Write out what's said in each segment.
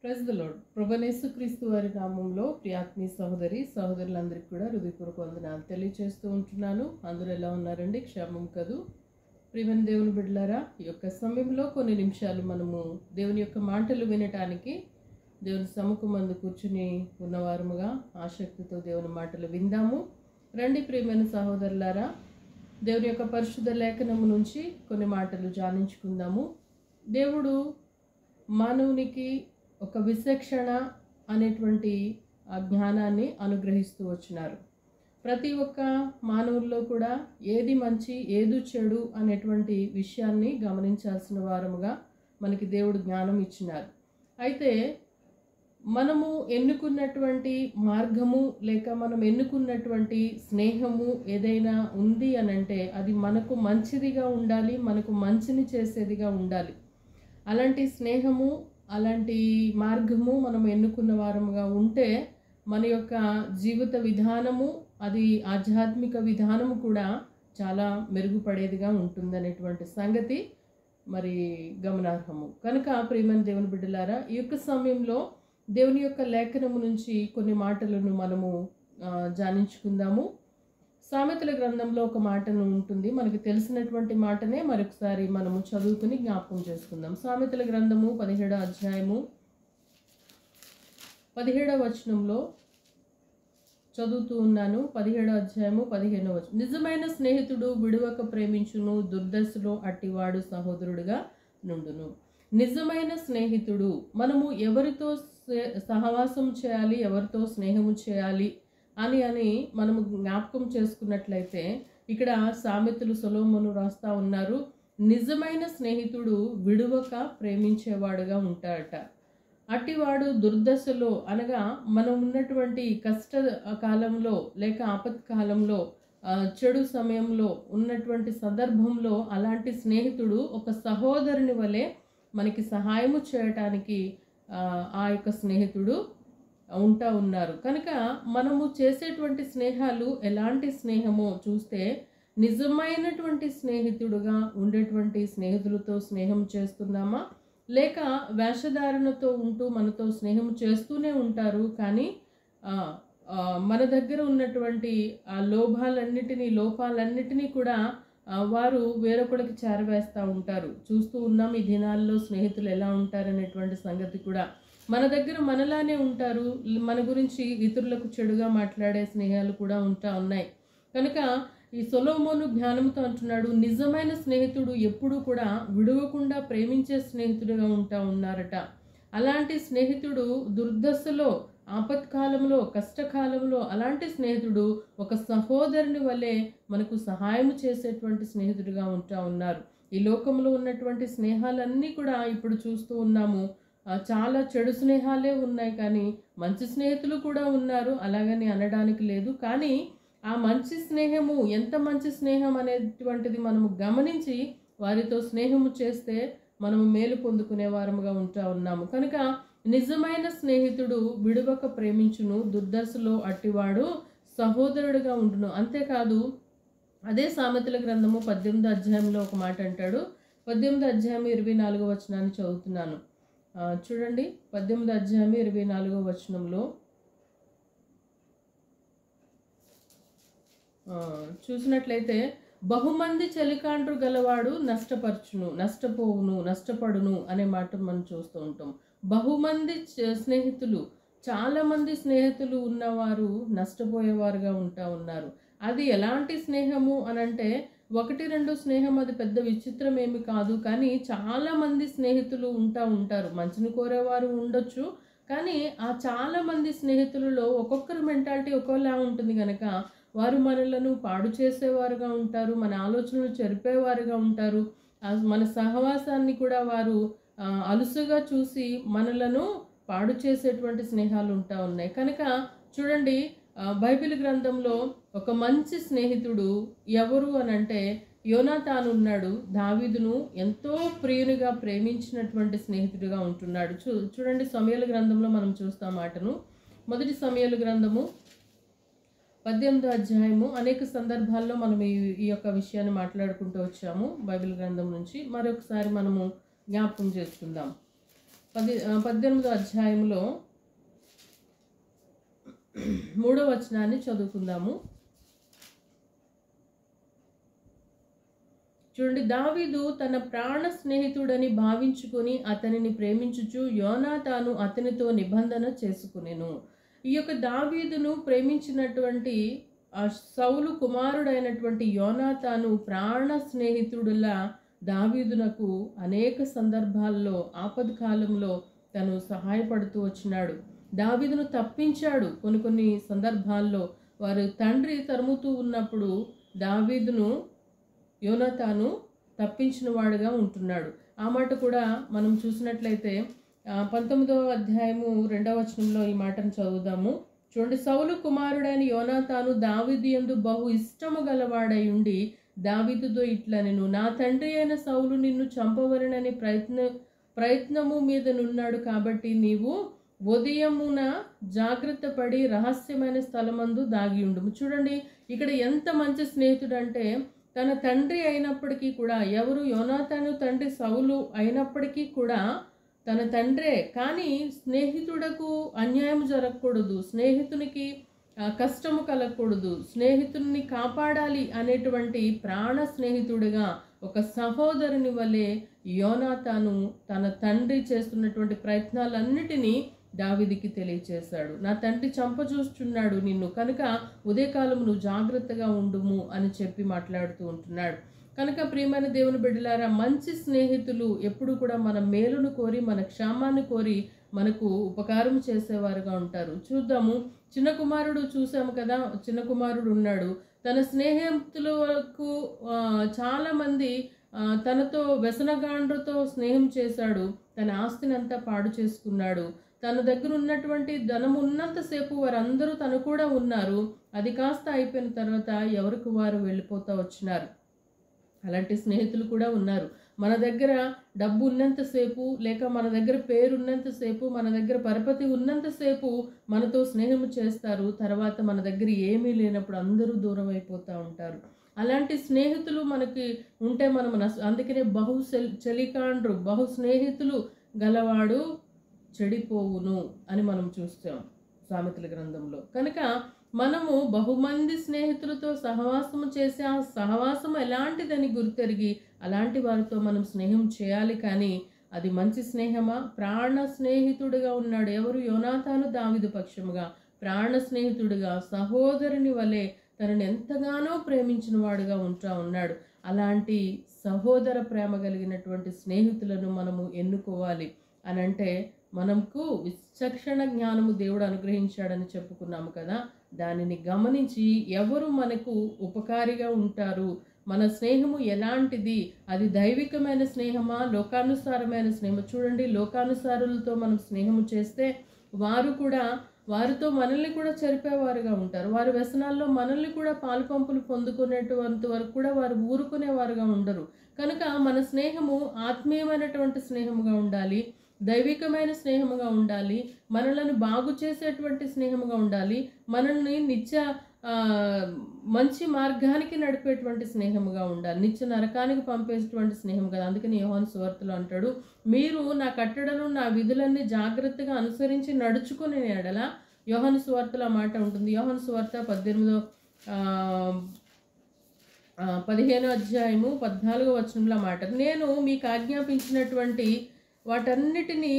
Praise the lord. ప్రభువైన యేసుక్రీస్తు వారి నామంలో ప్రియాత్మీయ సహోదరులందరికీ కూడా హృదయపూర్వక వందనాలు తెలియజేస్తూ ఉంటున్నాను. అందరూ ఎలా ఉన్నారండి? క్షేమం కదూ? ప్రియమైన దేవుని బిడ్డలారా, ఈ యొక్క సమయంలో కొన్ని నిమిషాలు మనము దేవుని యొక్క మాటలు వినటానికి దేవుని సముఖమందు కూర్చుని ఉన్నవారముగా ఆసక్తితో దేవుని మాటలు విందాము. రండి ప్రియమైన సహోదరులారా, దేవుని యొక్క పరిశుద్ధ లేఖనము నుంచి కొన్ని మాటలు ధ్యానించుకుందాము. దేవుడు మానవునికి ఒక విచక్షణ అనేటువంటి ఆ జ్ఞానాన్ని అనుగ్రహిస్తూ వచ్చినారు. ప్రతి ఒక్క మానవుల్లో కూడా ఏది మంచి ఏది చెడు అనేటువంటి విషయాన్ని గమనించాల్సిన వారముగా మనకి దేవుడు జ్ఞానం ఇచ్చినారు. అయితే మనము ఎన్నుకున్నటువంటి మార్గము లేక మనం ఎన్నుకున్నటువంటి స్నేహము ఏదైనా ఉంది అనంటే అది మనకు మంచిదిగా ఉండాలి, మనకు మంచిని చేసేదిగా ఉండాలి. అలాంటి స్నేహము అలాంటి మార్గము మనం ఎన్నుకున్న వారముగా ఉంటే మన యొక్క జీవిత విధానము అది ఆధ్యాత్మిక విధానము కూడా చాలా మెరుగుపడేదిగా ఉంటుందనేటువంటి సంగతి మరి గమనార్హము. కనుక ప్రియమైన దేవుని బిడ్డలారా, ఈ యొక్క సమయంలో దేవుని యొక్క లేఖనము నుంచి కొన్ని మాటలను మనము ధ్యానించుకుందాము. సామెతల గ్రంథంలో ఒక మాటను ఉంటుంది, మనకి తెలిసినటువంటి మాటనే మరొకసారి మనము చదువుకుని జ్ఞాపకం చేసుకుందాం. సామెతల గ్రంథము 17వ అధ్యాయము 17వ వచనంలో చదువుతూ ఉన్నాను. 17వ అధ్యాయము 15వ వచనం. నిజమైన స్నేహితుడు విడువక ప్రేమించును, దుర్దశలో అట్టివాడు సహోదరుడుగా నుండును. నిజమైన స్నేహితుడు, మనము ఎవరితో సహవాసం చేయాలి, ఎవరితో స్నేహము చేయాలి అని మనము జ్ఞాపకం చేసుకున్నట్లయితే ఇక్కడ సామెతలు సొలొమోను రాస్తా ఉన్నారు, నిజమైన స్నేహితుడు విడువక ప్రేమించేవాడుగా ఉంటాడట. అట్టివాడు దుర్దశలో అనగా మనం ఉన్నటువంటి కష్ట కాలంలో లేక ఆపత్కాలంలో చెడు సమయంలో ఉన్నటువంటి సందర్భంలో అలాంటి స్నేహితుడు ఒక సహోదరుని వలె మనకి సహాయము చేయటానికి ఆ యొక్క స్నేహితుడు ఉంటా ఉన్నారు. కనుక మనము చేసేటువంటి స్నేహాలు ఎలాంటి స్నేహమో చూస్తే నిజమైనటువంటి స్నేహితుడుగా ఉండేటువంటి స్నేహితులతో స్నేహం చేస్తున్నామా, లేక వేషధారణతో ఉంటూ మనతో స్నేహం చేస్తూనే ఉంటారు కానీ మన దగ్గర ఉన్నటువంటి ఆ లోపాలన్నిటినీ కూడా వారు వేరొకరికి చేరవేస్తూ ఉంటారు. చూస్తూ ఉన్నాం ఈ దినాల్లో స్నేహితులు ఎలా ఉంటారనేటువంటి సంగతి కూడా. మన దగ్గర మనలానే ఉంటారు, మన గురించి ఇతరులకు చెడుగా మాట్లాడే స్నేహాలు కూడా ఉన్నాయి. కనుక ఈ సొలొమోను జ్ఞానంతో అంటున్నాడు, నిజమైన స్నేహితుడు ఎప్పుడూ కూడా విడవకుండా ప్రేమించే స్నేహితుడుగా ఉన్నారట. అలాంటి స్నేహితుడు దుర్దశలో, ఆపత్కాలంలో, కష్టకాలంలో అలాంటి స్నేహితుడు ఒక సహోదరుని వలె మనకు సహాయం చేసేటువంటి స్నేహితుడిగా ఉన్నారు. ఈ లోకంలో ఉన్నటువంటి స్నేహాలన్నీ కూడా ఇప్పుడు చూస్తూ ఉన్నాము, చాలా చెడు స్నేహాలే ఉన్నాయి కానీ మంచి స్నేహితులు కూడా ఉన్నారు, అలాగని అనడానికి లేదు. కానీ ఆ మంచి స్నేహము ఎంత మంచి స్నేహం అనేటువంటిది మనము గమనించి వారితో స్నేహము చేస్తే మనము మేలు పొందుకునే వారముగా ఉన్నాము. కనుక నిజమైన స్నేహితుడు విడువక ప్రేమించును, దుర్దశలో అట్టివాడు సహోదరుడుగా ఉండును. అంతేకాదు అదే సామెతల గ్రంథము 18వ అధ్యాయంలో ఒక మాట అంటాడు. 18వ అధ్యాయం 24వ వచనాన్ని చదువుతున్నాను, చూడండి. 18వ అధ్యాయం 24వ వచనంలో చూసినట్లయితే, బహుమంది చెలికాండ్రు గలవాడు నష్టపడును అనే మాట మనం చూస్తూ ఉంటాం. బహుమంది స్నేహితులు, చాలా మంది స్నేహితులు ఉన్నవారు నష్టపోయేవారుగా ఉన్నారు. అది ఎలాంటి స్నేహము అనంటే 1-2 స్నేహం అది పెద్ద విచిత్రం ఏమి కాదు, కానీ చాలా మంది స్నేహితులు ఉంటారు. మంచిని కోరేవారు ఉండొచ్చు, కానీ ఆ చాలా మంది స్నేహితులలో ఒక్కొక్కరి మెంటాలిటీ ఒక్కోలా ఉంటుంది కనుక వారు మనలను పాడు చేసేవారుగా ఉంటారు, మన ఆలోచనలు చెరిపేవారుగా ఉంటారు. మన సహవాసాన్ని కూడా వారు అలుసుగా చూసి మనలను పాడు చేసేటువంటి స్నేహాలు ఉన్నాయి. కనుక చూడండి, బైబిల్ గ్రంథంలో ఒక మంచి స్నేహితుడు ఎవరు అనంటే యోనాతాను ఉన్నాడు. దావీదును ఎంతో ప్రియునిగా ప్రేమించినటువంటి స్నేహితుడిగా ఉంటున్నాడు. చూడండి, సమూయేలు గ్రంథంలో మనం చూస్తాం మాటను. మొదటి సమూయేలు గ్రంథము 18వ అధ్యాయము. అనేక సందర్భాల్లో మనం ఈ యొక్క విషయాన్ని మాట్లాడుకుంటూ వచ్చాము బైబిల్ గ్రంథం నుంచి. మరొకసారి మనము జ్ఞాపకం చేసుకుందాం. 18వ అధ్యాయంలో 3వ వచనాన్ని చదువుకుందాము. చూడండి, దావీదు తన ప్రాణ స్నేహితుడని భావించుకొని అతనిని ప్రేమించుచు యోనాతాను అతనితో నిబంధన చేసుకునెను. ఈ యొక్క దావీదును ప్రేమించినటువంటి సౌలు కుమారుడైనటువంటి యోనాతాను ప్రాణ స్నేహితుడులా దావీదునకు అనేక సందర్భాల్లో ఆపత్కాలంలో తను సహాయపడుతూ వచ్చినాడు. దావీదును తప్పించాడు. కొన్ని సందర్భాల్లో వారు తండ్రి తరుముతూ ఉన్నప్పుడు దావీదును యోనాతాను తప్పించిన వాడుగా ఉంటున్నాడు. ఆ మాట కూడా మనం చూసినట్లయితే 19వ అధ్యాయము 2వ వచనంలో ఈ మాటను చదువుదాము. చూడండి, సౌలు కుమారుడైన యోనాతాను దావీదు యందు బహు ఇష్టము గలవాడై ఉండి దావీదుతో ఇట్లనెను, నా తండ్రి అయిన సౌలు నిన్ను చంపవలనని ప్రయత్నము మీద నున్నాడు, కాబట్టి నీవు ఉదయమున జాగ్రత్త పడి రహస్యమైన స్థలమందు దాగి ఉండుము. చూడండి, ఇక్కడ ఎంత మంచి స్నేహితుడు అంటే, తన తండ్రి అయినప్పటికీ కూడా, ఎవరు యోనాతాను తండ్రి సౌలు అయినప్పటికీ కూడా తన తండ్రే, కానీ స్నేహితుడకు అన్యాయం జరగకూడదు, స్నేహితునికి కష్టము కలగకూడదు, స్నేహితుడిని కాపాడాలి అనేటువంటి ప్రాణ స్నేహితుడిగా ఒక సహోదరుని వలె యోనాతాను తన తండ్రి చేస్తున్నటువంటి ప్రయత్నాలన్నిటినీ దావీదుకి తెలియచేశాడు. నా తండ్రి చంపచూస్తున్నాడు నిన్ను, కనుక ఉదయకాలం నువ్వు జాగ్రత్తగా ఉండుము అని చెప్పి మాట్లాడుతూ ఉంటున్నాడు. కనుక ప్రియమైన దేవుని బిడ్డలారా, మంచి స్నేహితులు ఎప్పుడు కూడా మన మేలును కోరి, మన క్షేమాన్ని కోరి మనకు ఉపకారం చేసేవారుగా ఉంటారు. చూద్దాము, చిన్న కుమారుడు చూసాము కదా, చిన్న కుమారుడు ఉన్నాడు. తన స్నేహితులకు చాలామంది తనతో వ్యసనగాండ్రుతో స్నేహం చేశాడు. తన ఆస్తిని అంతా పాడు చేసుకున్నాడు. తన దగ్గర ఉన్నటువంటి ధనం ఉన్నంతసేపు వారందరూ తను కూడా ఉన్నారు. అది కాస్త అయిపోయిన తర్వాత ఎవరికి వారు వెళ్ళిపోతూ వచ్చినారు. అలాంటి స్నేహితులు కూడా ఉన్నారు. మన దగ్గర డబ్బు ఉన్నంతసేపు, లేక మన దగ్గర పేరు ఉన్నంతసేపు, మన దగ్గర పరపతి ఉన్నంతసేపు మనతో స్నేహం చేస్తారు. తర్వాత మన దగ్గర ఏమీ లేనప్పుడు అందరూ దూరం అయిపోతూ ఉంటారు. అలాంటి స్నేహితులు మనకి ఉంటే మనం అందుకనే చలికాండ్రు బహు స్నేహితులు గలవాడు చెడిపోవును అని మనం చూస్తాం సామెతల గ్రంథంలో. కనుక మనము బహుమంది స్నేహితులతో సహవాసము చేసి ఆ సహవాసం ఎలాంటిదని గుర్తెరిగి అలాంటి వారితో మనం స్నేహం చేయాలి. కానీ అది మంచి స్నేహమా? ప్రాణ స్నేహితుడిగా ఉన్నాడు ఎవరు? యోనాతాను దావీదు పక్షముగా ప్రాణ స్నేహితుడిగా సహోదరుని వలె తనను ఎంతగానో ప్రేమించిన వాడుగా ఉన్నాడు. అలాంటి సహోదర ప్రేమ కలిగినటువంటి స్నేహితులను మనము ఎన్నుకోవాలి. అనంటే మనకు విచక్షణ జ్ఞానము దేవుడు అనుగ్రహించాడని చెప్పుకున్నాము కదా, దానిని గమనించి ఎవరు మనకు ఉపకారిగా ఉంటారు, మన స్నేహము ఎలాంటిది, అది దైవికమైన స్నేహమా, లోకానుసారమైన స్నేహం? చూడండి, లోకానుసారులతో మనం స్నేహము చేస్తే వారితో మనల్ని కూడా చెరిపేవారుగా ఉంటారు. వారి వ్యసనాల్లో మనల్ని కూడా పాలు పంపులు పొందుకునేటువంటి వరకు కూడా వారు ఊరుకునేవారుగా ఉండరు. కనుక మన స్నేహము ఆత్మీయమైనటువంటి స్నేహముగా ఉండాలి, దైవికమైన స్నేహముగా ఉండాలి, మనలను బాగు చేసేటువంటి స్నేహముగా ఉండాలి, మనల్ని మంచి మార్గానికి నడిపేటువంటి స్నేహముగా ఉండాలి, నిత్య నరకానికి పంపేటువంటి స్నేహం కదా. అందుకని యోహాను సువార్తలో అంటాడు, మీరు నా కట్టడలు నా విధులన్నీ జాగ్రత్తగా అనుసరించి నడుచుకునే ఎడల. యోహాను సువార్తలో మాట ఉంటుంది. యోహాను సువార్త 15వ అధ్యాయము 14వ వచనంలో మాట, నేను మీకు ఆజ్ఞాపించినటువంటి వాటన్నిటినీ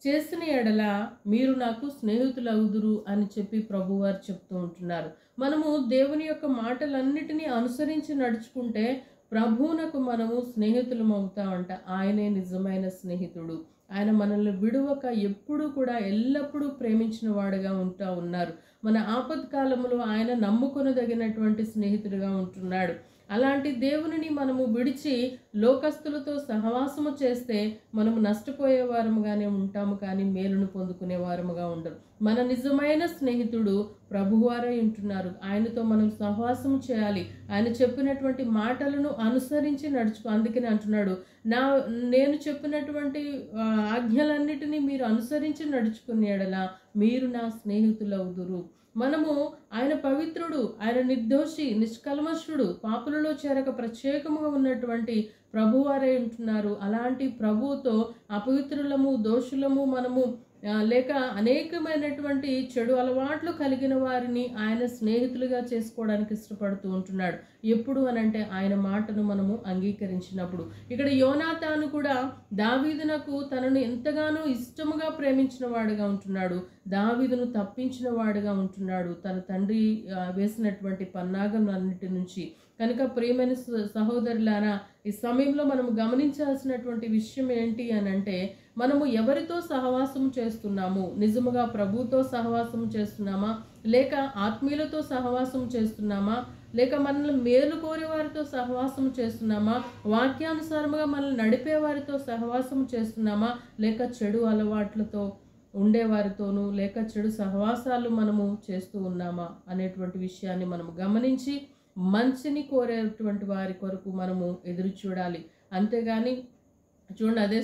చేసిన ఎడల మీరు నాకు స్నేహితులవుదురు అని చెప్పి ప్రభువారు చెప్తూ ఉంటున్నారు. మనము దేవుని యొక్క మాటలన్నిటినీ అనుసరించి నడుచుకుంటే ప్రభువునకు మనము స్నేహితులం అవుతామంట. ఆయనే నిజమైన స్నేహితుడు. ఆయన మనల్ని విడువక ఎప్పుడు కూడా ఎల్లప్పుడూ ప్రేమించిన వాడుగా ఉన్నారు. మన ఆపత్కాలంలో ఆయన నమ్ముకొనదగినటువంటి స్నేహితుడిగా ఉంటున్నాడు. అలాంటి దేవునిని మనము విడిచి లోకస్తులతో సహవాసము చేస్తే మనము నష్టపోయే వారముగానే ఉంటాము, కానీ మేలును పొందుకునే వారముగా ఉండరు. మన నిజమైన స్నేహితుడు ప్రభువారై ఉంటున్నారు. ఆయనతో మనం సహవాసము చేయాలి. ఆయన చెప్పినటువంటి మాటలను అనుసరించి నడుచుకో. అందుకని అంటున్నాడు, నేను చెప్పినటువంటి ఆజ్ఞలన్నిటినీ మీరు అనుసరించి నడుచుకునే యెడల మీరు నా స్నేహితులవుదురు. మనము ఆయన పవిత్రుడు, ఆయన నిర్దోషి, నిష్కల్మషుడు, పాపులలో చేరక ప్రత్యేకముగా ఉన్నటువంటి ప్రభువారై ఉంటున్నారు. అలాంటి ప్రభువుతో అపవిత్రులము, దోషులము మనము లేక అనేకమైనటువంటి చెడు అలవాట్లు కలిగిన వారిని ఆయన స్నేహితులుగా చేసుకోవడానికి ఇష్టపడుతూ ఉంటున్నాడు. ఎప్పుడు అనంటే ఆయన మాటను మనము అంగీకరించినప్పుడు. ఇక్కడ యోనాతాను కూడా దావీదునకు తనను ఎంతగానో ఇష్టముగా ప్రేమించిన వాడుగా ఉంటున్నాడు. దావీదును తప్పించిన వాడుగా ఉంటున్నాడు తన తండ్రి వేసినటువంటి పన్నాగములన్నిటి నుంచి. కనుక ప్రియమైన సహోదరులారా, ఈ సమయంలో మనము గమనించాల్సినటువంటి విషయం ఏంటి అని అంటే, మనము ఎవరితో సహవాసం చేస్తున్నాము? నిజముగా ప్రభుతో సహవాసం చేస్తున్నామా, లేక ఆత్మీయులతో సహవాసం చేస్తున్నామా, లేక మనల్ని మేలు కోరే వారితో సహవాసం చేస్తున్నామా, వాక్యానుసారముగా మనల్ని నడిపే వారితో సహవాసం చేస్తున్నామా, లేక చెడు అలవాట్లతో ఉండేవారితోనూ లేక చెడు సహవాసాలు మనము చేస్తూ ఉన్నామా అనేటువంటి విషయాన్ని మనము గమనించి మంచిని కోరేటువంటి వారి కొరకు మనము ఎదురు చూడాలి. అంతేగాని చూడండి, అదే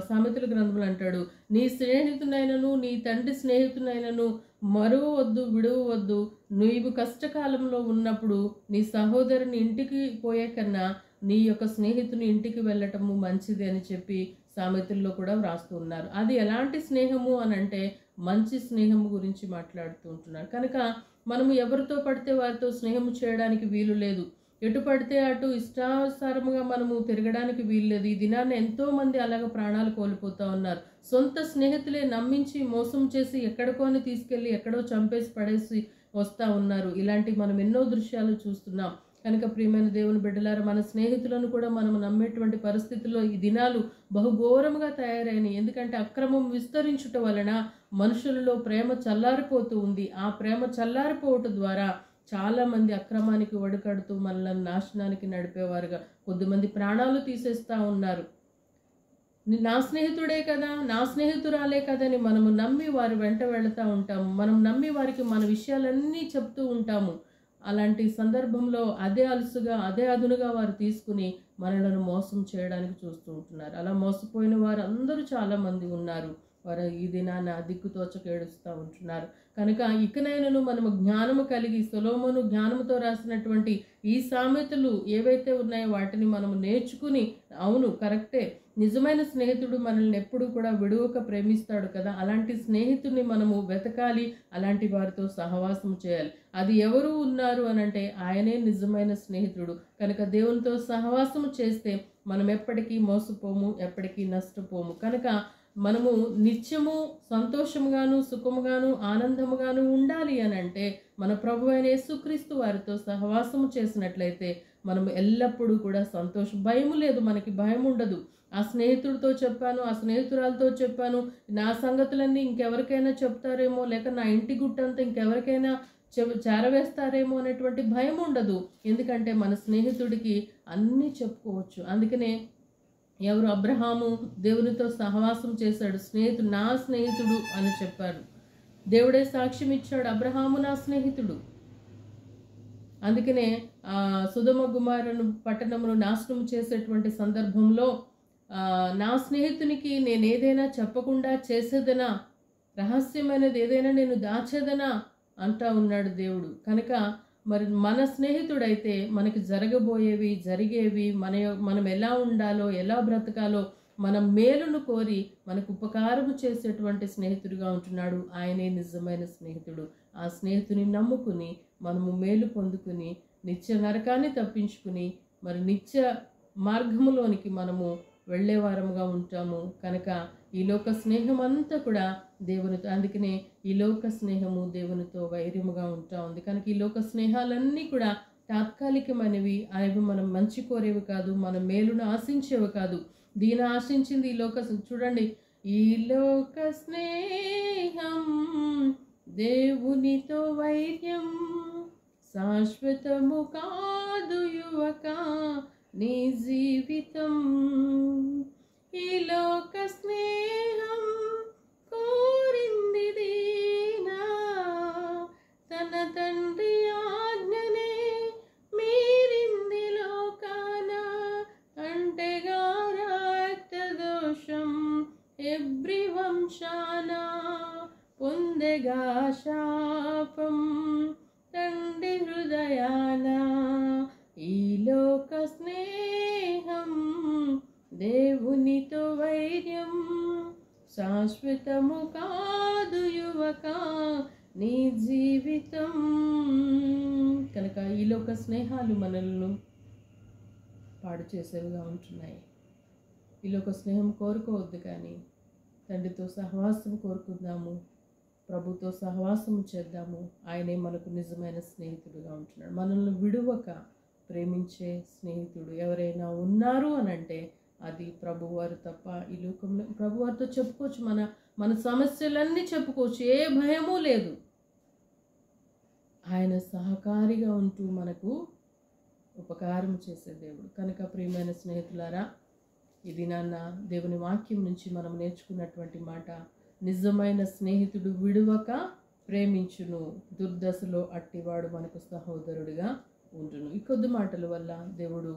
సామెతల గ్రంథములు అంటాడు, నీ స్నేహితునైనను నీ తండ్రి స్నేహితునైనను మరువవద్దు, విడువవద్దు. నీవు కష్టకాలంలో ఉన్నప్పుడు నీ సహోదరుని ఇంటికి పోయే కన్నా నీ యొక్క స్నేహితుని ఇంటికి వెళ్ళటము మంచిది అని చెప్పి సామెతల్లో కూడా వ్రాస్తూ ఉన్నారు. అది ఎలాంటి స్నేహము అని అంటే మంచి స్నేహము గురించి మాట్లాడుతూ ఉంటున్నారు. కనుక మనము ఎవరితో పడితే వారితో స్నేహం చేయడానికి వీలు లేదు. ఎటు పడితే అటు ఇష్టానుసారముగా మనము తిరగడానికి వీలు లేదు. ఈ దినాన్ని ఎంతో మంది అలాగ ప్రాణాలు కోల్పోతూ ఉన్నారు. సొంత స్నేహితులే నమ్మించి మోసం చేసి ఎక్కడికోని తీసుకెళ్ళి ఎక్కడో చంపేసి పడేసి వస్తూ ఉన్నారు. ఇలాంటి మనం ఎన్నో దృశ్యాలు చూస్తున్నాం. కనుక ప్రియమైన దేవుని బిడ్డలారా, మన స్నేహితులను కూడా మనం నమ్మేటువంటి పరిస్థితుల్లో ఈ దినాలు బహుఘోరముగా తయారైనవి. ఎందుకంటే అక్రమం విస్తరించుట వలన మనుషులలో ప్రేమ చల్లారిపోతూ ఉంది. ఆ ప్రేమ చల్లారిపోవటం ద్వారా చాలామంది అక్రమానికి ఒడికడుతూ మనల్ని నాశనానికి నడిపేవారుగా కొద్దిమంది ప్రాణాలు తీసేస్తూ ఉన్నారు. నా స్నేహితుడే కదా, నా స్నేహితురాలే కదని మనము నమ్మి వారి వెంట వెళుతూ ఉంటాము. మనం నమ్మి వారికి మన విషయాలన్నీ చెప్తూ ఉంటాము. అలాంటి సందర్భంలో అదే అలుసుగా అదే అదునుగా వారు తీసుకుని మనలను మోసం చేయడానికి చూస్తూ ఉంటున్నారు. అలా మోసపోయిన వారు అందరూ చాలామంది ఉన్నారు. వారు ఈ దినాన దిక్కుతోచక ఏడుస్తూ ఉంటున్నారు. కనుక ఇకనైనను మనము జ్ఞానము కలిగి సొలొమోను జ్ఞానముతో రాసినటువంటి ఈ సామెతలు ఏవైతే ఉన్నాయో వాటిని మనము నేర్చుకుని, అవును కరెక్టే, నిజమైన స్నేహితుడు మనల్ని ఎప్పుడు కూడా విడువక ప్రేమిస్తాడు కదా, అలాంటి స్నేహితుడిని మనము వెతకాలి. అలాంటి వారితో సహవాసం చేయాలి. అది ఎవరు ఉన్నారు అనంటే ఆయనే నిజమైన స్నేహితుడు. కనుక దేవునితో సహవాసం చేస్తే మనం ఎప్పటికీ మోసపోము, ఎప్పటికీ నష్టపోము. కనుక మనము నిత్యము సంతోషముగాను సుఖముగాను ఆనందముగాను ఉండాలి అని అంటే మన ప్రభు అయిన యేసుక్రీస్తు వారితో సహవాసము చేసినట్లయితే మనం ఎల్లప్పుడూ కూడా సంతోషం, భయము లేదు, మనకి భయం ఉండదు. ఆ స్నేహితుడితో చెప్పాను, ఆ స్నేహితురాలతో చెప్పాను, నా సంగతులన్నీ ఇంకెవరికైనా చెప్తారేమో, లేక నా ఇంటి గుట్టంతా ఇంకెవరికైనా చేరవేస్తారేమో అనేటువంటి భయం ఉండదు. ఎందుకంటే మన స్నేహితుడికి అన్నీ చెప్పుకోవచ్చు. అందుకనే ఎవరు అబ్రహాము దేవునితో సహవాసం చేశాడు, స్నేహితుడు, నా స్నేహితుడు అని చెప్పాడు. దేవుడే సాక్ష్యం ఇచ్చాడు, అబ్రహాము నా స్నేహితుడు. అందుకనే సొదొమ గుమొర్రా పట్టణమును నాశనం చేసేటువంటి సందర్భంలో నా స్నేహితునికి నేను ఏదైనా చెప్పకుండా చేసేదనా, రహస్యమైనది ఏదైనా నేను దాచేదనా అంటా ఉన్నాడు దేవుడు. కనుక మరి మన స్నేహితుడైతే మనకి జరగబోయేవి జరిగేవి మనం ఎలా ఉండాలో ఎలా బ్రతకాలో మన మేలును కోరి మనకు ఉపకారము చేసేటువంటి స్నేహితుడిగా ఉంటున్నాడు. ఆయనే నిజమైన స్నేహితుడు. ఆ స్నేహితుని నమ్ముకుని మనము మేలు పొందుకుని నిత్య నరకాన్ని తప్పించుకుని మరి నిత్య మార్గములోనికి మనము వెళ్ళేవారముగా ఉంటాము. కనుక ఈ లోక స్నేహం అంతా కూడా దేవునితో, అందుకనే ఈ లోక స్నేహము దేవునితో వైర్యముగా ఉంటా ఉంది. కనుక ఈ లోక స్నేహాలన్నీ కూడా తాత్కాలికమైనవి. అవి మనం మంచి కోరేవి కాదు, మన మేలును ఆశించేవి కాదు. దీని ఆశించింది ఈ లోక, చూడండి, ఈ లోక స్నేహం దేవునితో వైర్యం శాశ్వతము కాదు యువక నీ జీవితం. ఈ లోక స్నేహం కోరింది దీనా తన తండ్రి ఆజ్ఞనే మీరింది లోకాన అంటేగా రక్త దోషం ఎబ్రి వంశాన పొందెగా శాపం తండ్రి హృదయాన. ఈ లోక స్నేహం దేవునితో వైర్యం శాశ్వతము కాదు యువక నీ జీవితం. కనుక ఈ లోక స్నేహాలు మనల్ని పాడు చేసేవిగా ఉంటున్నాయి. ఈ లోక స్నేహం కోరుకోవద్దు, కానీ తండ్రితో సహవాసం కోరుకుందాము, ప్రభుతో సహవాసం చేద్దాము. ఆయనే మనకు నిజమైన స్నేహితుడుగా ఉంటున్నాడు. మనల్ని విడువక ప్రేమించే స్నేహితుడు ఎవరైనా ఉన్నారు అని అంటే అది ప్రభువారు తప్ప ఈ లోకంలో. ప్రభువారితో చెప్పుకోవచ్చు, మన సమస్యలన్నీ చెప్పుకోవచ్చు, ఏ భయము లేదు. ఆయన సహకారిగా ఉంటూ మనకు ఉపకారం చేసే దేవుడు. కనుక ప్రియమైన స్నేహితులారా, ఇది నాన్న దేవుని వాక్యం నుంచి మనం నేర్చుకున్నటువంటి మాట, నిజమైన స్నేహితుడు విడువక ప్రేమించును, దుర్దశలో అట్టివాడు మనకు సహోదరుడిగా ఉంటును. ఈ కొద్ది మాటల వల్ల దేవుడు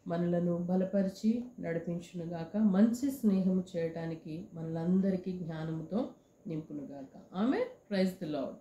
మనలను బలపరిచి నడిపించునుగాక. మంచి స్నేహం చేయటానికి మనలందరికీ జ్ఞానముతో నింపునుగాక. ఆమెన్. Praise the lord.